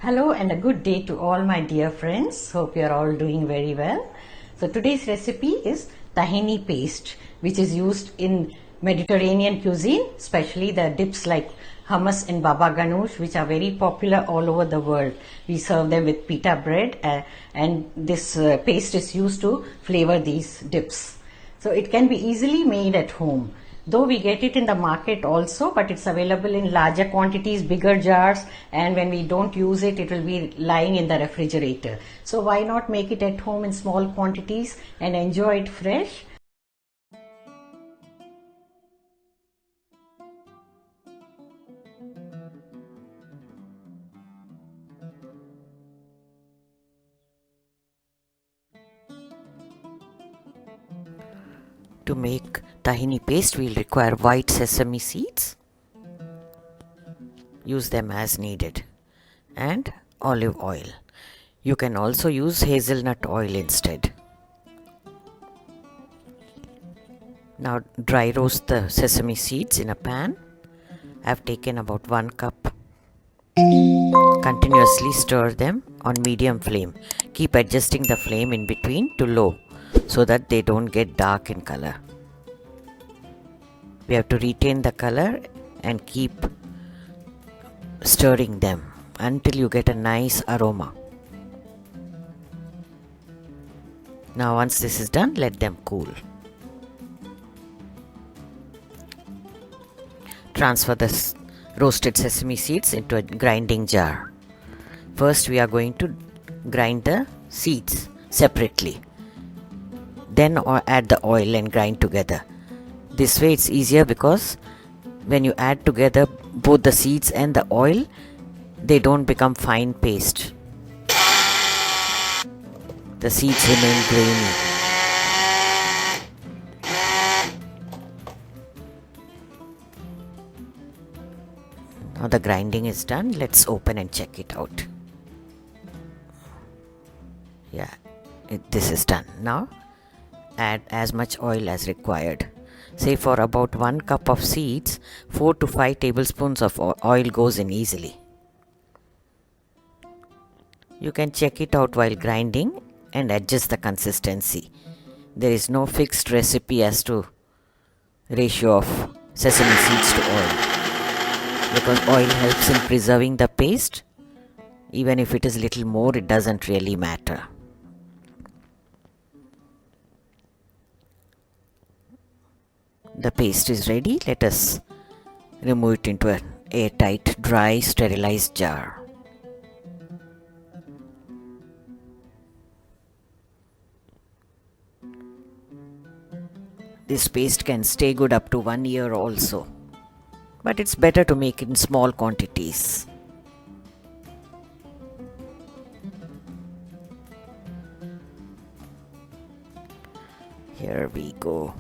Hello and a good day to all my dear friends. Hope you are all doing very well. So today's recipe is tahini paste, which is used in Mediterranean cuisine, especially the dips like hummus and baba ganoush, which are very popular all over the world. We serve them with pita bread and this paste is used to flavor these dips. So it can be easily made at home. Though we get it in the market also, but it's available in larger quantities, bigger jars, and when we don't use it, it will be lying in the refrigerator. So why not make it at home in small quantities and enjoy it fresh? To make tahini paste, we'll require white sesame seeds. Use them as needed. And olive oil. You can also use hazelnut oil instead. Now dry roast the sesame seeds in a pan. I've taken about 1 cup. Continuously stir them on medium flame. Keep adjusting the flame in between to low so that they don't get dark in color. We have to retain the color and keep stirring them until you get a nice aroma. Now once this is done, let them cool. Transfer the roasted sesame seeds into a grinding jar. First we are going to grind the seeds separately. Then add the oil and grind together. This way it's easier because when you add together both the seeds and the oil, they don't become fine paste. The seeds remain grainy. Now the grinding is done. Let's open and check it out. Yeah, this is done. Now add as much oil as required. Say for about 1 cup of seeds, 4 to 5 tablespoons of oil goes in easily. You can check it out while grinding and adjust the consistency. There is no fixed recipe as to ratio of sesame seeds to oil, because oil helps in preserving the paste. Even if it is little more, it doesn't really matter. The paste is ready. Let us remove it into an airtight, dry, sterilized jar. This paste can stay good up to 1 year also, but it's better to make it in small quantities. Here we go.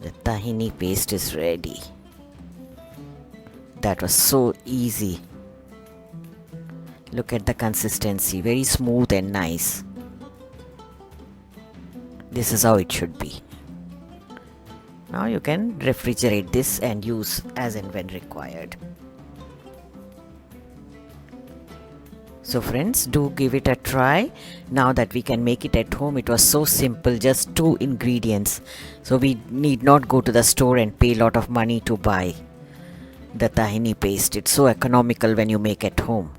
The tahini paste is ready. That was so easy. Look at the consistency, very smooth and nice. This is how it should be. Now you can refrigerate this and use as and when required. So friends, do give it a try. Now that we can make it at home, it was so simple, just 2 ingredients. So we need not go to the store and pay a lot of money to buy the tahini paste. It's so economical when you make at home.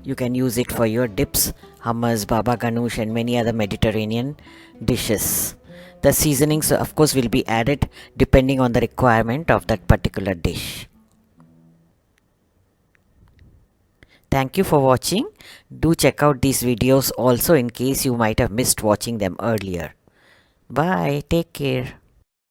You can use it for your dips, hummus, baba ganoush and many other Mediterranean dishes. The seasonings of course will be added depending on the requirement of that particular dish. Thank you for watching. Do check out these videos also in case you might have missed watching them earlier. Bye. Take care.